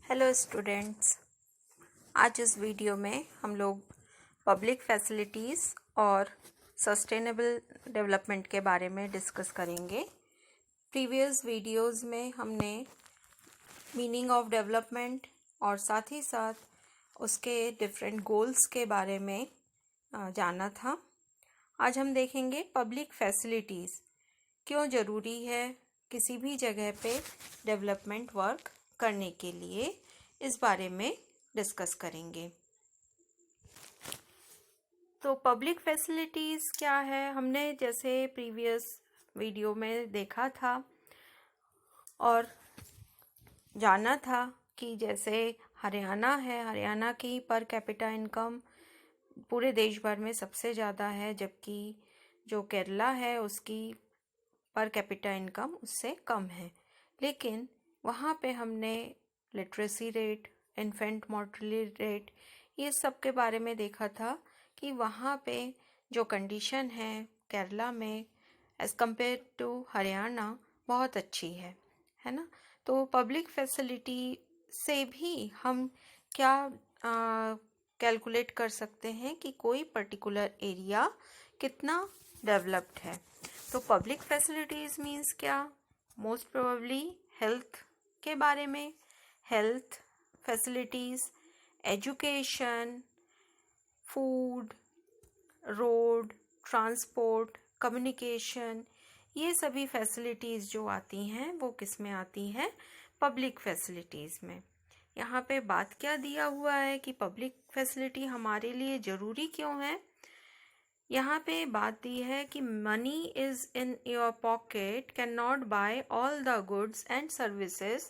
Hello students, आज इस video में हम लोग पब्लिक फैसिलिटीज़ और सस्टेनेबल डेवलपमेंट के बारे में डिस्कस करेंगे। प्रीवियस वीडियोस में हमने मीनिंग ऑफ डेवलपमेंट और साथ ही साथ उसके डिफरेंट गोल्स के बारे में जाना था। आज हम देखेंगे पब्लिक फैसिलिटीज़ क्यों ज़रूरी है किसी भी जगह पे डेवलपमेंट वर्क करने के लिए, इस बारे में डिस्कस करेंगे। तो पब्लिक फैसिलिटीज़ क्या है, हमने जैसे प्रीवियस वीडियो में देखा था और जाना था कि जैसे हरियाणा है, हरियाणा की पर कैपिटा इनकम पूरे देश भर में सबसे ज़्यादा है, जबकि जो केरला है उसकी पर कैपिटा इनकम उससे कम है। लेकिन वहाँ पे हमने literacy rate, infant mortality rate, ये सब के बारे में देखा था कि वहाँ पे जो कंडीशन है केरला में एज़ कम्पेयर टू हरियाणा बहुत अच्छी है ना। तो पब्लिक फैसिलिटी से भी हम क्या कैलकुलेट कर सकते हैं कि कोई पर्टिकुलर एरिया कितना डेवलप्ड है। तो पब्लिक फैसिलिटीज़ मीन्स क्या, मोस्ट प्रोबेबली हेल्थ के बारे में, health facilities, education, food, road, transport, communication, ये सभी फैसिलिटीज़ जो आती हैं वो किस में आती हैं, पब्लिक फैसिलिटीज़ में। यहाँ पे बात क्या दिया हुआ है कि पब्लिक फैसिलिटी हमारे लिए ज़रूरी क्यों है। यहाँ पे बात दी है कि money is in your pocket can not buy all the goods and services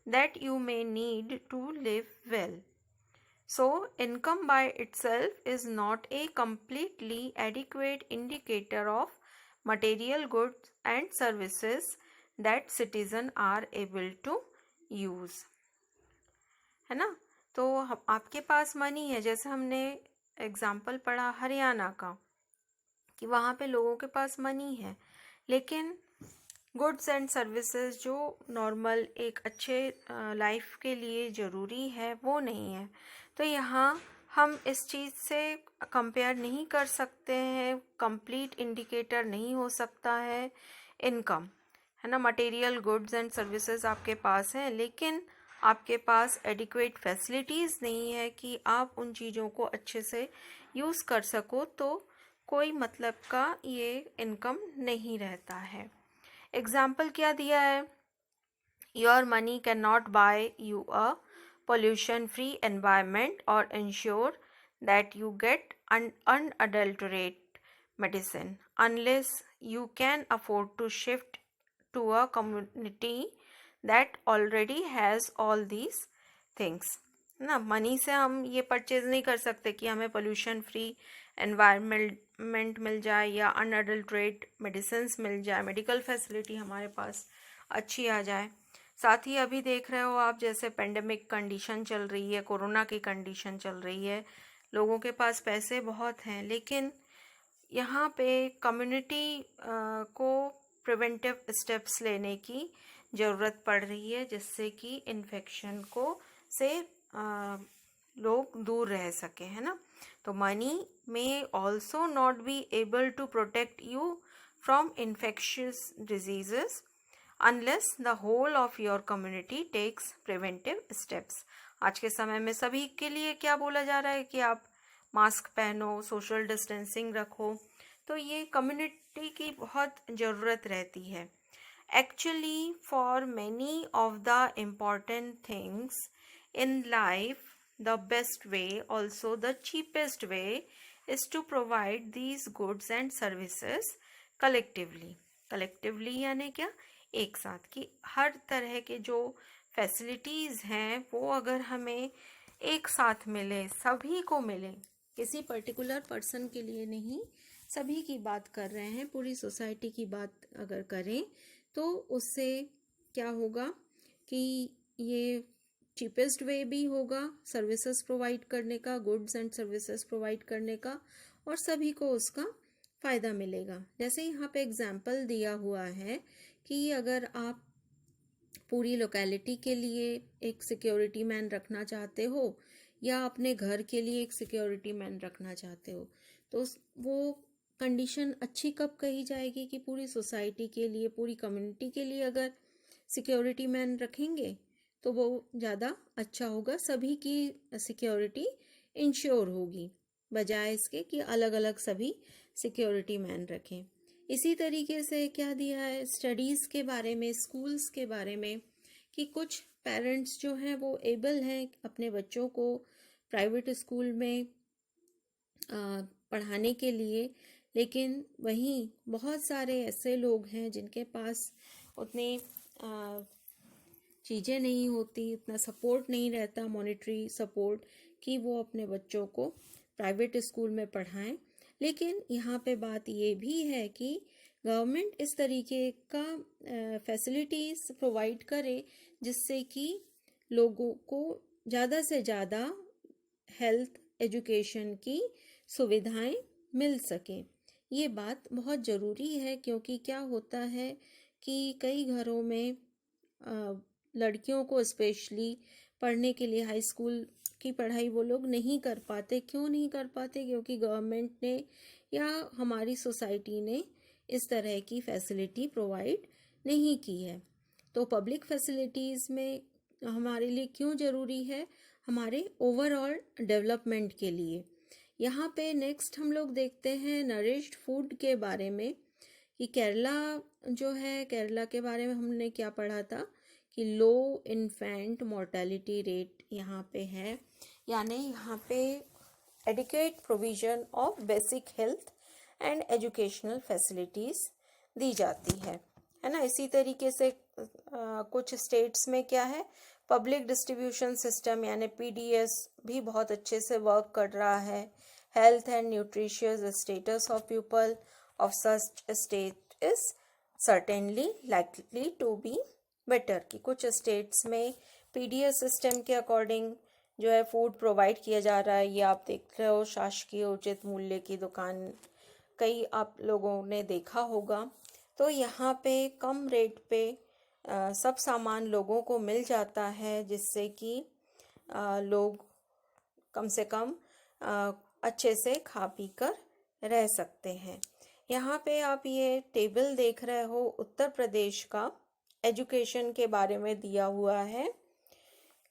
that you may need to live well. So, income by itself is not a completely adequate indicator of material goods and services that citizens are able to use. है ना। तो आपके पास money है, जैसे हमने example पढ़ा हरियाणा का कि वहाँ पे लोगों के पास मनी है, लेकिन गुड्स एंड सर्विसेज जो नॉर्मल एक अच्छे लाइफ के लिए ज़रूरी है वो नहीं है। तो यहाँ हम इस चीज़ से कंपेयर नहीं कर सकते हैं, कंप्लीट इंडिकेटर नहीं हो सकता है इनकम, है ना। मटेरियल गुड्स एंड सर्विसेज आपके पास हैं, लेकिन आपके पास एडिक्वेट फैसिलिटीज़ नहीं है कि आप उन चीज़ों को अच्छे से यूज़ कर सको, तो कोई मतलब का ये इनकम नहीं रहता है। एग्जाम्पल क्या दिया है, your money can not buy you a pollution free environment or ensure that you get unadulterated medicine unless you can afford to shift to a community that already has all these things ना। Money से हम ये purchase नहीं कर सकते कि हमें pollution free environment मिल जाए या अनअडल्ट्रेट मेडिसिन्स मिल जाए, मेडिकल फैसिलिटी हमारे पास अच्छी आ जाए। साथ ही अभी देख रहे हो आप, जैसे पेंडेमिक कंडीशन चल रही है, कोरोना की कंडीशन चल रही है, लोगों के पास पैसे बहुत हैं, लेकिन यहाँ पे कम्युनिटी को प्रिवेंटिव स्टेप्स लेने की ज़रूरत पड़ रही है, जिससे कि इन्फेक्शन को से लोग दूर रह सके, है ना। तो money may also not be able to protect you from infectious diseases unless the whole of your community takes preventive steps. आज के समय में सभी के लिए क्या बोला जा रहा है कि आप मास्क पहनो, सोशल डिस्टेंसिंग रखो, तो ये कम्युनिटी की बहुत ज़रूरत रहती है। Actually for many of the important things in life the best way, also the cheapest way is to provide these goods and services collectively. Collectively यानी क्या, एक साथ, कि हर तरह के जो फैसिलिटीज़ हैं वो अगर हमें एक साथ मिले, सभी को मिले, किसी पर्टिकुलर पर्सन के लिए नहीं, सभी की बात कर रहे हैं, पूरी सोसाइटी की बात अगर करें, तो उससे क्या होगा कि ये चीपेस्ट वे भी होगा सर्विसेज प्रोवाइड करने का, गुड्स एंड सर्विसेज प्रोवाइड करने का, और सभी को उसका फ़ायदा मिलेगा। जैसे यहाँ पे एग्जाम्पल दिया हुआ है कि अगर आप पूरी लोकेलिटी के लिए एक सिक्योरिटी मैन रखना चाहते हो या अपने घर के लिए एक सिक्योरिटी मैन रखना चाहते हो, तो वो कंडीशन अच्छी कब कही जाएगी कि पूरी सोसाइटी के लिए, पूरी कम्युनिटी के लिए अगर सिक्योरिटी मैन रखेंगे तो वो ज़्यादा अच्छा होगा, सभी की सिक्योरिटी इंश्योर होगी, बजाय इसके कि अलग अलग सभी सिक्योरिटी मैन रखें। इसी तरीके से क्या दिया है स्टडीज़ के बारे में, स्कूल्स के बारे में, कि कुछ पेरेंट्स जो हैं वो एबल हैं अपने बच्चों को प्राइवेट स्कूल में पढ़ाने के लिए, लेकिन वहीं बहुत सारे ऐसे लोग हैं जिनके पास उतने चीज़ें नहीं होती, इतना सपोर्ट नहीं रहता, मॉनेटरी सपोर्ट, कि वो अपने बच्चों को प्राइवेट स्कूल में पढ़ाएं। लेकिन यहाँ पे बात ये भी है कि गवर्नमेंट इस तरीके का फैसिलिटीज़ प्रोवाइड करे जिससे कि लोगों को ज़्यादा से ज़्यादा हेल्थ एजुकेशन की सुविधाएं मिल सकें। ये बात बहुत ज़रूरी है, क्योंकि क्या होता है कि कई घरों में लड़कियों को स्पेशली पढ़ने के लिए हाई स्कूल की पढ़ाई वो लोग नहीं कर पाते। क्यों नहीं कर पाते? क्योंकि गवर्नमेंट ने या हमारी सोसाइटी ने इस तरह की फैसिलिटी प्रोवाइड नहीं की है। तो पब्लिक फैसिलिटीज़ में हमारे लिए क्यों ज़रूरी है? हमारे ओवरऑल डेवलपमेंट के लिए। यहाँ पे नेक्स्ट हम लोग देखते हैं नरिश्ड फूड के बारे में, कि केरला जो है, केरला के बारे में हमने क्या पढ़ा था कि लो इन्फेंट मोर्टेलिटी रेट यहाँ पे है, यानी यहाँ पे adequate provision of basic health and educational facilities दी जाती है ना। इसी तरीके से कुछ स्टेट्स में क्या है, पब्लिक डिस्ट्रीब्यूशन सिस्टम यानी पीडीएस भी बहुत अच्छे से वर्क कर रहा है। Health and nutritious status of people of such state is certainly likely to be better, कि कुछ स्टेट्स में पीडीएस सिस्टम के अकॉर्डिंग जो है फूड प्रोवाइड किया जा रहा है। ये आप देख रहे हो, शासकीय उचित मूल्य की दुकान कई आप लोगों ने देखा होगा। तो यहाँ पे कम रेट पे सब सामान लोगों को मिल जाता है, जिससे कि लोग कम से कम अच्छे से खा पी कर रह सकते हैं। यहाँ पे आप ये टेबल देख रहे हो, उत्तर प्रदेश का एजुकेशन के बारे में दिया हुआ है।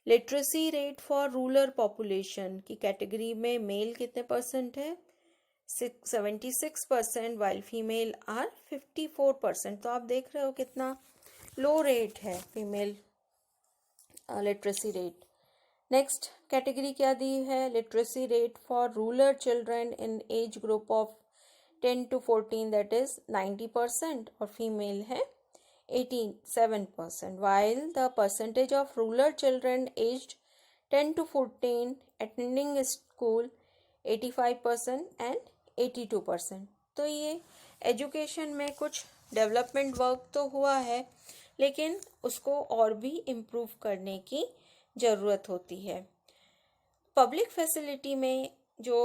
Literacy rate for rural population की कैटेगरी में मेल कितने परसेंट है? 76%, वाइल फीमेल आर 54%। तो आप देख रहे हो कितना लो रेट है female literacy rate. Next category क्या दी है? Literacy rate for rural children in age group of 10 to 14, that is 90%, और फीमेल है 87%, while the percentage of rural children aged 10 to 14 attending school 85% and 82%। तो ये एजुकेशन में कुछ development work तो हुआ है, लेकिन उसको और भी इम्प्रूव करने की ज़रूरत होती है। पब्लिक फैसिलिटी में जो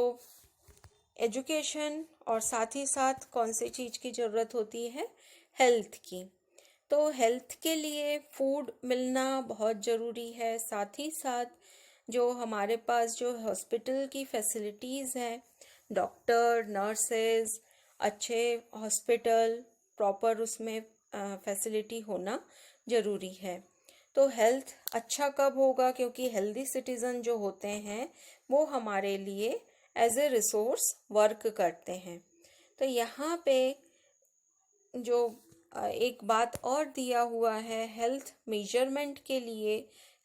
एजुकेशन और साथ ही साथ कौन सी चीज़ की ज़रूरत होती है? हेल्थ की। तो हेल्थ के लिए फूड मिलना बहुत ज़रूरी है। साथ ही साथ जो हमारे पास जो हॉस्पिटल की फैसिलिटीज़ हैं, डॉक्टर, नर्सेज, अच्छे हॉस्पिटल, प्रॉपर उसमें फैसिलिटी होना ज़रूरी है। तो हेल्थ अच्छा कब होगा? क्योंकि हेल्दी सिटीज़न जो होते हैं वो हमारे लिए एज ए रिसोर्स वर्क करते हैं। तो यहाँ पे जो एक बात और दिया हुआ है, हेल्थ मेजरमेंट के लिए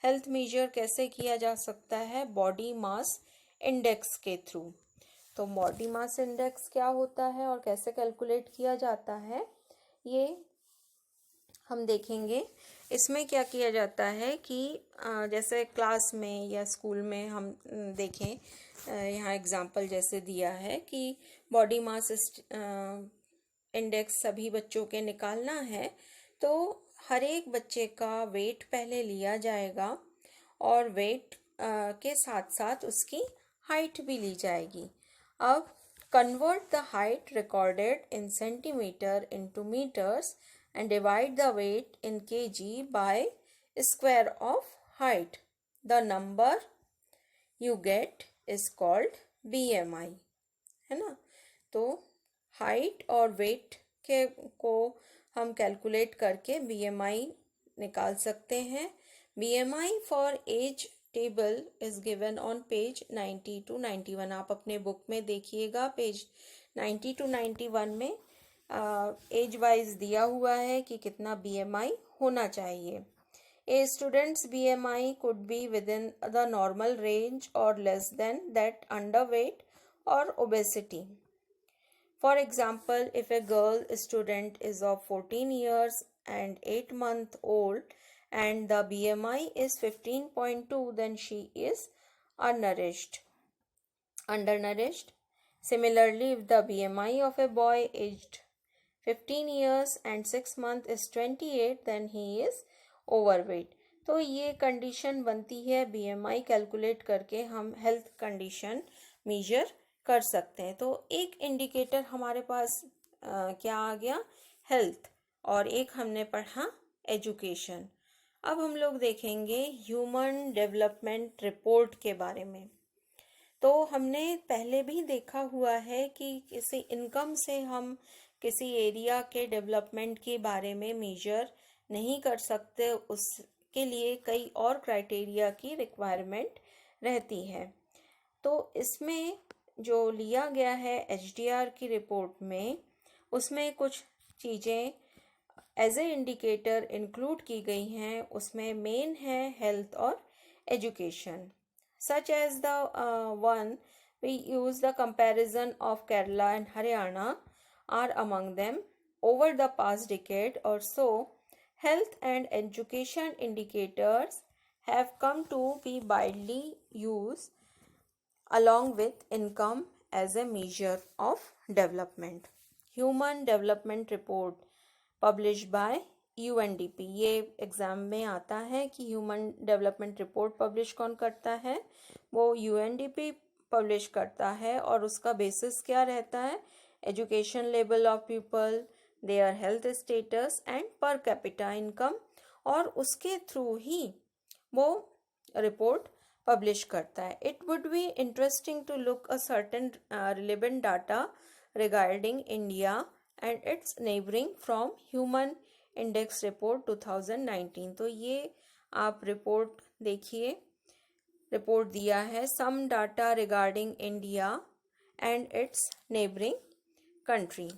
हेल्थ मेजर कैसे किया जा सकता है? बॉडी मास इंडेक्स के थ्रू। तो बॉडी मास इंडेक्स क्या होता है और कैसे कैलकुलेट किया जाता है, ये हम देखेंगे। इसमें क्या किया जाता है कि जैसे क्लास में या स्कूल में हम देखें, यहाँ एग्जांपल जैसे दिया है कि बॉडी मास इंडेक्स सभी बच्चों के निकालना है, तो हर एक बच्चे का वेट पहले लिया जाएगा और वेट के साथ साथ उसकी हाइट भी ली जाएगी। अब convert the height recorded in centimeter into meters and divide the weight in kg by square of height. The number you get is called BMI, है ना। तो हाइट और वेट के को हम कैलकुलेट करके BMI निकाल सकते हैं। BMI for age table is given on page 90 to 91। आप अपने बुक में देखिएगा, पेज 90 to 91 में एज वाइज दिया हुआ है कि कितना BMI होना चाहिए। A student's BMI could be within the normal range or less than that, underweight or obesity. For example, if a girl student is of 14 years and 8 months old and the BMI is 15.2, then she is undernourished. Similarly, if the BMI of a boy aged 15 years and 6 months is 28, then he is overweight. तो ये condition बनती है, BMI calculate करके हम health condition major कर सकते हैं। तो एक इंडिकेटर हमारे पास क्या आ गया, हेल्थ, और एक हमने पढ़ा एजुकेशन। अब हम लोग देखेंगे ह्यूमन डेवलपमेंट रिपोर्ट के बारे में। तो हमने पहले भी देखा हुआ है कि किसी इनकम से हम किसी एरिया के डेवलपमेंट के बारे में मेजर नहीं कर सकते, उसके लिए कई और क्राइटेरिया की रिक्वायरमेंट रहती है। तो इसमें जो लिया गया है HDR की रिपोर्ट में, उसमें कुछ चीज़ें एज ए इंडिकेटर इंक्लूड की गई हैं। उसमें मेन है हेल्थ और education, such as the one we use the comparison of Kerala and Haryana are among them. Over the past decade or so, health and education indicators have come to be widely used along with income as a measure of development. Human Development Report published by UNDP, ये exam में आता है कि human development report publish कौन करता है, वो UNDP publish करता है। और उसका बेसिस क्या रहता है, education level of people, their health status and per capita income, और उसके थ्रू ही वो रिपोर्ट पब्लिश करता है। It would be interesting to look a certain relevant data regarding India and its neighbouring from human index report 2019। तो ये आप report देखिए, रिपोर्ट दिया है some data regarding India and its neighbouring country.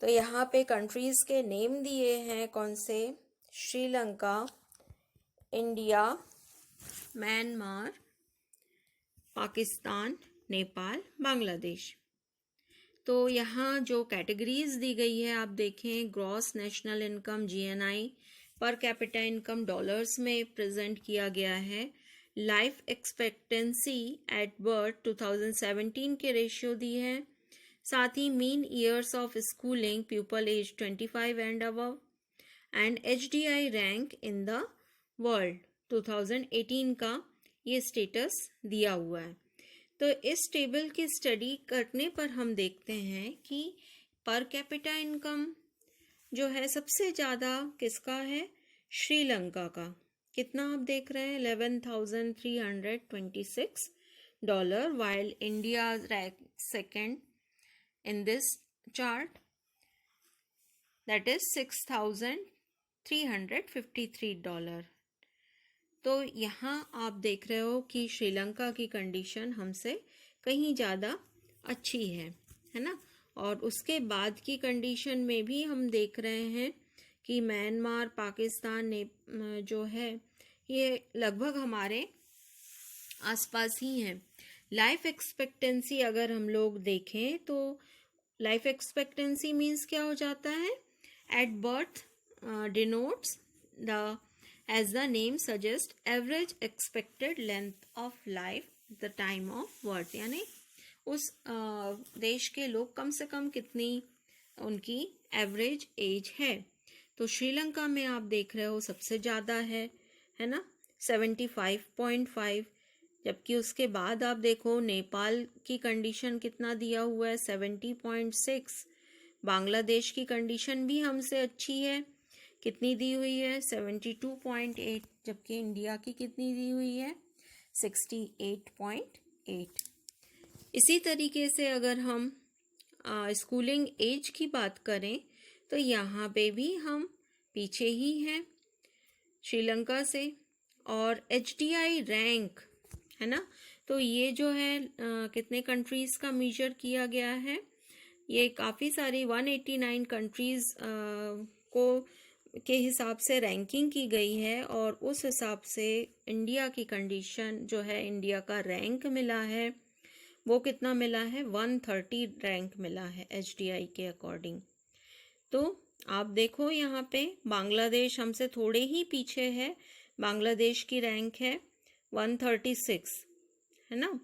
तो यहाँ पे कंट्रीज के नेम दिए हैं, कौन से, श्रीलंका, इंडिया, म्यांमार, पाकिस्तान, नेपाल, बांग्लादेश। तो यहाँ जो कैटेगरीज दी गई है आप देखें, ग्रॉस नेशनल इनकम GNI, पर कैपिटा इनकम डॉलर्स में प्रेजेंट किया गया है। लाइफ एक्सपेक्टेंसी एट बर्थ 2017 के रेशियो दी है। साथ ही mean years of schooling, people age 25 and above, and HDI rank in the world 2018 का ये स्टेटस दिया हुआ है। तो इस टेबल की स्टडी करने पर हम देखते हैं कि पर कैपिटा इनकम जो है सबसे ज़्यादा किसका है, श्रीलंका का। कितना आप देख रहे हैं, $11,326, while India rank second in this chart, that is $6,353। तो यहाँ आप देख रहे हो कि श्रीलंका की कंडीशन हमसे कहीं ज़्यादा अच्छी है ना। और उसके बाद की कंडीशन में भी हम देख रहे हैं कि म्यांमार, पाकिस्तान ने जो है ये लगभग हमारे आसपास ही हैं। लाइफ एक्सपेक्टेंसी अगर हम लोग देखें तो लाइफ एक्सपेक्टेंसी मीन्स क्या हो जाता है, at birth denotes the as the name suggests average expected length of life the time of birth, यानी उस देश के लोग कम से कम कितनी उनकी एवरेज एज है। तो श्रीलंका में आप देख रहे हो सबसे ज़्यादा है ना, 75.5। जबकि उसके बाद आप देखो नेपाल की कंडीशन कितना दिया हुआ है, 70.6। बांग्लादेश की कंडीशन भी हमसे अच्छी है, कितनी दी हुई है? 72.8, जबकि इंडिया की कितनी दी हुई है? 68.8। इसी तरीके से अगर हम स्कूलिंग एज की बात करें तो यहाँ पे भी हम पीछे ही हैं श्रीलंका से। और HDI रैंक है ना, तो ये जो है कितने कंट्रीज़ का मेजर किया गया है? ये काफ़ी सारी 189 कंट्रीज़ को के हिसाब से रैंकिंग की गई है, और उस हिसाब से इंडिया की कंडीशन जो है, इंडिया का रैंक मिला है वो कितना मिला है? 130 रैंक मिला है HDI के अकॉर्डिंग। तो आप देखो यहाँ पे बांग्लादेश हमसे थोड़े ही पीछे है, बांग्लादेश की रैंक है 136, है ना।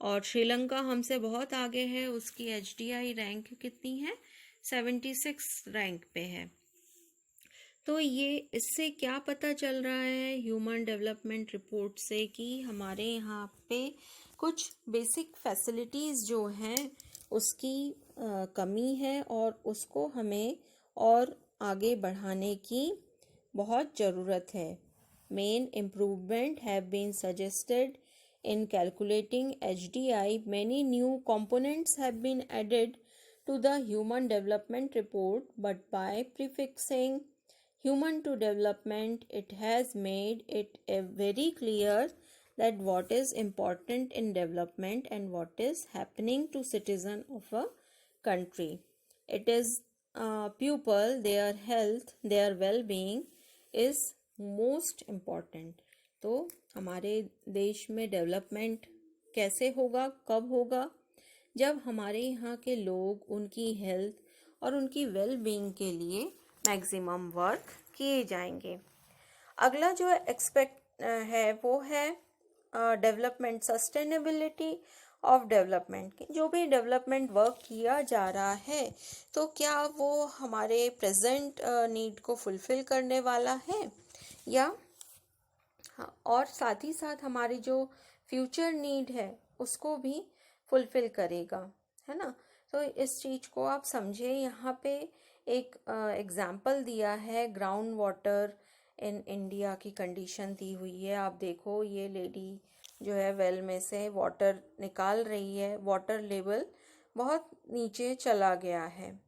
और श्रीलंका हमसे बहुत आगे है, उसकी HDI रैंक कितनी है? 76 रैंक पे है। तो ये इससे क्या पता चल रहा है ह्यूमन डेवलपमेंट रिपोर्ट से कि हमारे यहाँ पे कुछ बेसिक फैसिलिटीज़ जो हैं उसकी कमी है, और उसको हमें और आगे बढ़ाने की बहुत ज़रूरत है। Main improvement have been suggested in calculating HDI. Many new components have been added to the Human Development Report, but by prefixing human to development, it has made it very clear that what is important in development and what is happening to citizen of a country. It is people, their health, their well-being is most important. तो हमारे देश में development कैसे होगा, कब होगा? जब हमारे यहाँ के लोग उनकी हेल्थ और उनकी वेल बीइंग के लिए मैक्सिमम वर्क किए जाएंगे। अगला जो एक्सपेक्ट है वो है डेवलपमेंट, सस्टेनेबिलिटी ऑफ डेवलपमेंट। जो भी डेवलपमेंट वर्क किया जा रहा है तो क्या वो हमारे प्रेजेंट नीड को फुलफिल करने वाला है, या और साथ ही साथ हमारी जो फ्यूचर नीड है उसको भी फुलफिल करेगा, है ना। तो इस चीज़ को आप समझे। यहाँ पे एक एग्जाम्पल दिया है, ग्राउंड वाटर इन इंडिया की कंडीशन दी हुई है। आप देखो ये लेडी जो है वेल में से वाटर निकाल रही है, वाटर लेवल बहुत नीचे चला गया है।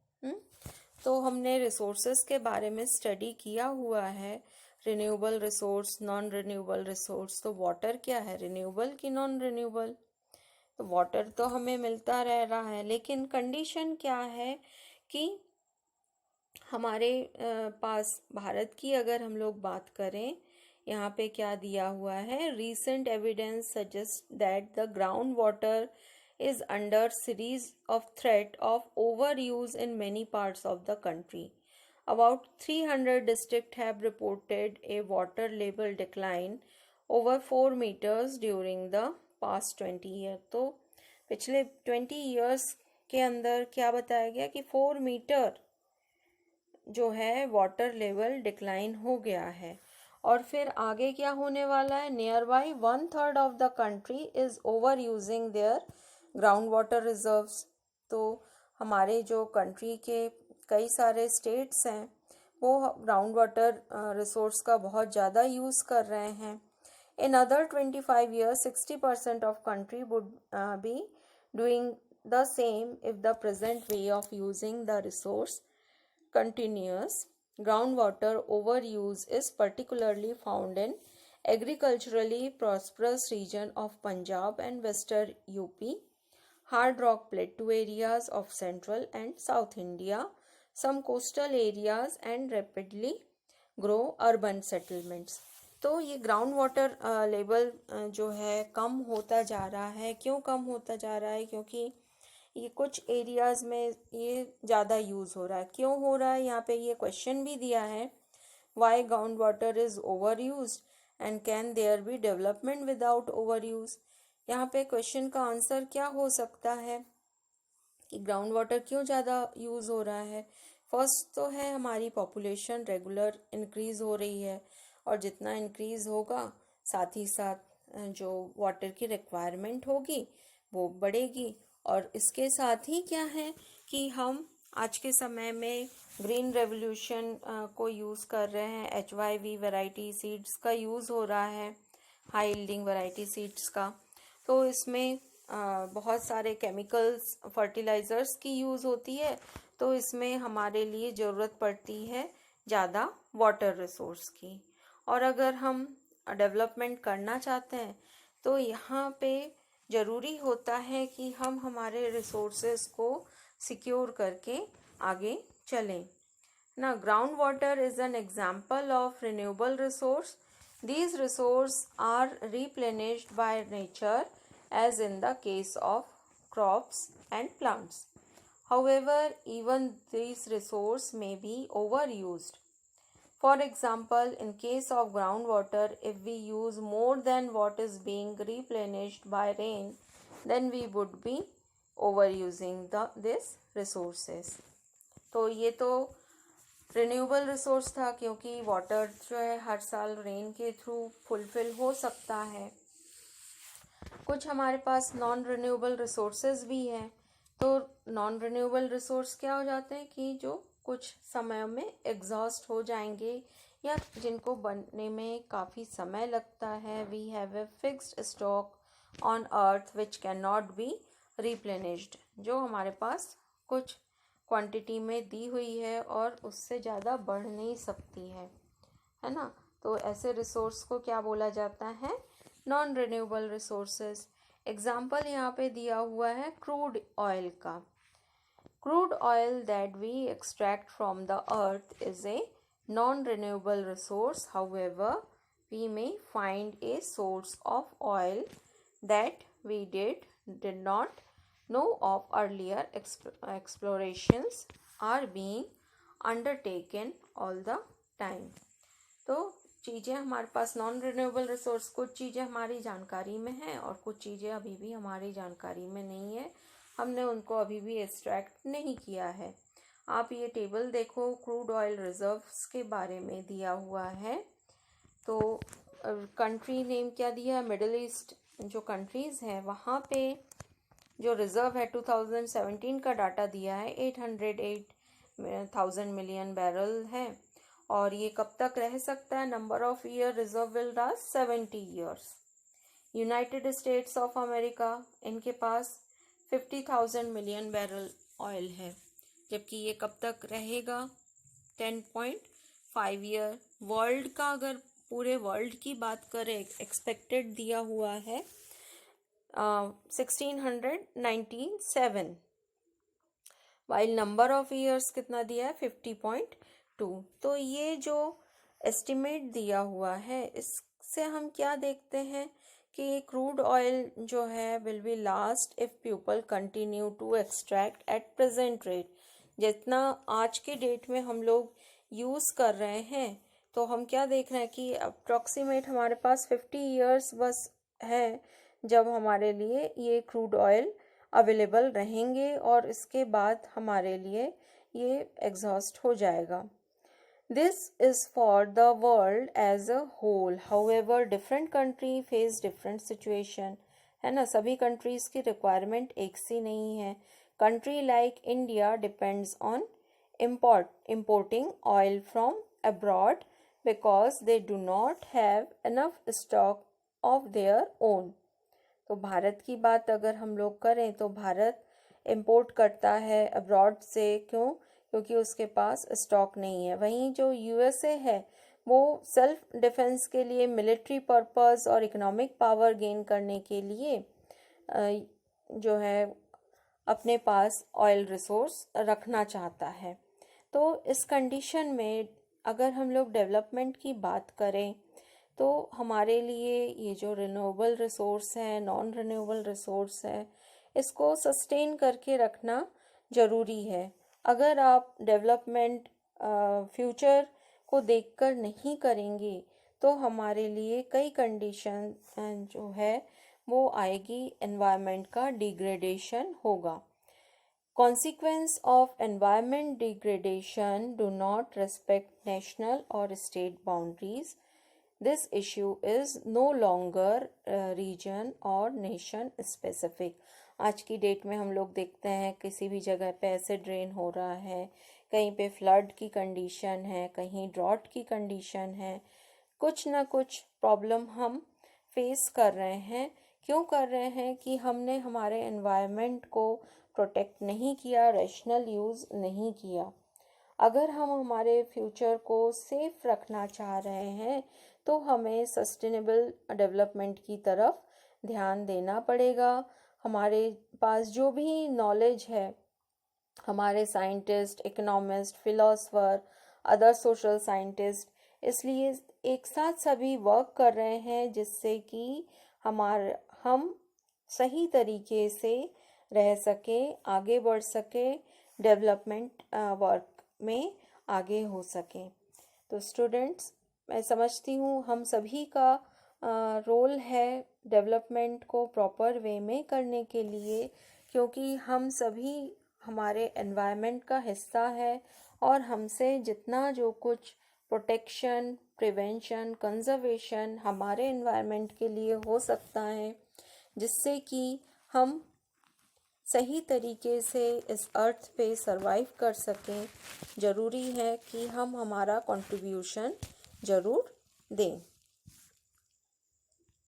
तो हमने रिसोर्सेज के बारे में स्टडी किया हुआ है, renewable resource, non renewable resource. तो वाटर क्या है, रिन्यूएबल की नॉन रिन्यूएबल? तो वाटर तो हमें मिलता रह रहा है, लेकिन कंडीशन क्या है कि हमारे पास भारत की अगर हम लोग बात करें, यहाँ पे क्या दिया हुआ है? Recent evidence suggest that the ground water is under series of threat of overuse in many parts of the country. About 300 districts have reported a water level decline over 4 meters during the past 20 years. तो पिछले 20 years के अंदर क्या बताया गया कि 4 metre जो है वाटर लेवल डिक्लाइन हो गया है। और फिर आगे क्या होने वाला है? Near by 1/3 of the country is over using their ground water reserves. तो हमारे जो कंट्री के कई सारे स्टेट्स हैं वो ग्राउंड वाटर रिसोर्स का बहुत ज़्यादा यूज़ कर रहे हैं। In other 25 years 60% of country would be doing the same if the present way of using the resource continuous. Groundwater overuse is particularly found in agriculturally prosperous region of Punjab and western UP, hard rock plateau areas of central and south India, some coastal areas and rapidly grow urban settlements. तो ये ground water level जो है कम होता जा रहा है। क्यों कम होता जा रहा है? क्योंकि ये कुछ एरियाज़ में ये ज़्यादा यूज़ हो रहा है। क्यों हो रहा है? यहाँ पे ये क्वेश्चन भी दिया है, why ground water is overuse and can there be development without overuse. यहाँ पे क्वेश्चन का आंसर क्या हो सकता है कि ग्राउंड वाटर क्यों ज़्यादा यूज़ हो रहा है? फर्स्ट तो है हमारी पॉपुलेशन रेगुलर इंक्रीज़ हो रही है, और जितना इंक्रीज़ होगा साथ ही साथ जो वाटर की रिक्वायरमेंट होगी वो बढ़ेगी। और इसके साथ ही क्या है कि हम आज के समय में ग्रीन रेवोल्यूशन को यूज़ कर रहे हैं, HYV वैरायटी सीड्स का यूज़ हो रहा है, हाई यील्डिंग वैरायटी सीड्स का। तो इसमें बहुत सारे केमिकल्स फर्टिलाइज़र्स की यूज़ होती है, तो इसमें हमारे लिए ज़रूरत पड़ती है ज़्यादा वाटर रिसोर्स की। और अगर हम डेवलपमेंट करना चाहते हैं तो यहाँ पे ज़रूरी होता है कि हम हमारे रिसोर्सेज को सिक्योर करके आगे चलें ना। Ground water is an example of renewable resource. These resources are replenished by nature as in the case of crops and plants. However, even these resources may be overused. For example, in case of groundwater, if we use more than what is being replenished by rain, then we would be overusing these resources. तो ये तो renewable resource था, क्योंकि water जो है हर साल rain के through fulfil हो सकता है। कुछ हमारे पास नॉन रिन्यूएबल रिसोर्सेज भी हैं। तो नॉन रिन्यूएबल रिसोर्स क्या हो जाते हैं कि जो कुछ समय में एग्जॉस्ट हो जाएंगे या जिनको बनने में काफ़ी समय लगता है। We have a fixed stock on earth which can not be replenished, जो हमारे पास कुछ क्वांटिटी में दी हुई है और उससे ज़्यादा बढ़ नहीं सकती है ना। तो ऐसे रिसोर्स को क्या बोला जाता है? Non renewable resources. एग्जाम्पल यहाँ पे दिया हुआ है क्रूड ऑयल का। Crude oil that we extract from the earth is a non renewable resource. However, we may find a source of oil that we did not know of earlier. Explorations are being undertaken all the time. तो चीज़ें हमारे पास non renewable resource, कुछ चीज़ें हमारी जानकारी में हैं और कुछ चीज़ें अभी भी हमारी जानकारी में नहीं है, हमने उनको अभी भी एक्सट्रैक्ट नहीं किया है। आप ये टेबल देखो, क्रूड ऑयल रिजर्व्स के बारे में दिया हुआ है। तो कंट्री नेम क्या दिया है? मिडिल ईस्ट जो कंट्रीज़ हैं वहाँ पे जो रिज़र्व है 2017 का डाटा दिया है 808,000 मिलियन बैरल है। और ये कब तक रह सकता है? Number of year reserve will last 70 years. United states of America, इनके पास 50,000 मिलियन बैरल ऑयल है, जबकि ये कब तक रहेगा? 10.5 ईयर. वर्ल्ड का अगर पूरे वर्ल्ड की बात करें, एक्सपेक्टेड दिया हुआ है 1697, वाइल नंबर ऑफ ईयर्स कितना दिया है? 50.2. तो ये जो एस्टिमेट दिया हुआ है, इससे हम क्या देखते हैं कि क्रूड ऑयल जो है will be last if people continue to extract at present rate. जितना आज के डेट में हम लोग यूज़ कर रहे हैं, तो हम क्या देख रहे हैं कि अप्रॉक्सीमेट हमारे पास 50 ईयर्स बस है जब हमारे लिए ये क्रूड ऑयल अवेलेबल रहेंगे और इसके बाद हमारे लिए ये एग्जॉस्ट हो जाएगा. This is for the world as a whole. However, different country face different situation, है ना. सभी कंट्रीज़ की रिक्वायरमेंट एक सी नहीं है. Country like India depends on importing oil from abroad because they do not have enough stock of their own. तो भारत की बात अगर हम लोग करें तो भारत इंपोर्ट करता है अब्रॉड से. क्यों? क्योंकि उसके पास स्टॉक नहीं है. वहीं जो यूएसए है वो सेल्फ डिफेंस के लिए, मिलिट्री पर्पस और इकोनॉमिक पावर गेन करने के लिए जो है अपने पास ऑयल रिसोर्स रखना चाहता है. तो इस कंडीशन में अगर हम लोग डेवलपमेंट की बात करें तो हमारे लिए ये जो रिन्यूएबल रिसोर्स है, नॉन रिन्यूएबल रिसोर्स है, इसको सस्टेन करके रखना ज़रूरी है. अगर आप डेवलपमेंट फ्यूचर को देखकर नहीं करेंगे तो हमारे लिए कई कंडीशन जो है वो आएगी, एनवायरनमेंट का डिग्रेडेशन होगा. Consequence of environment degradation do not respect national or state boundaries. This issue is no longer region or nation specific. आज की डेट में हम लोग देखते हैं किसी भी जगह पे एसिड रेन हो रहा है, कहीं पे फ्लड की कंडीशन है, कहीं ड्रॉट की कंडीशन है, कुछ ना कुछ प्रॉब्लम हम फेस कर रहे हैं। क्यों कर रहे हैं कि हमने हमारे एनवायरनमेंट को प्रोटेक्ट नहीं किया, रैशनल यूज़ नहीं किया। अगर हम हमारे फ्यूचर को सेफ रखना चाह रहे हैं तो हमें सस्टेनेबल डेवलपमेंट की तरफ ध्यान देना पड़ेगा। हमारे पास जो भी नॉलेज है, हमारे scientist, economist, philosopher, other social scientist, इसलिए एक साथ सभी वर्क कर रहे हैं जिससे कि हम सही तरीके से रह सके, आगे बढ़ सके, डेवलपमेंट वर्क में आगे हो सके। तो स्टूडेंट्स, मैं समझती हूँ हम सभी का रोल है डेवलपमेंट को प्रॉपर वे में करने के लिए, क्योंकि हम सभी हमारे एनवायरनमेंट का हिस्सा है और हमसे जितना जो कुछ प्रोटेक्शन, प्रिवेंशन, कंजर्वेशन हमारे एनवायरनमेंट के लिए हो सकता है, जिससे कि हम सही तरीके से इस अर्थ पे सरवाइव कर सकें, ज़रूरी है कि हम हमारा कंट्रीब्यूशन ज़रूर दें।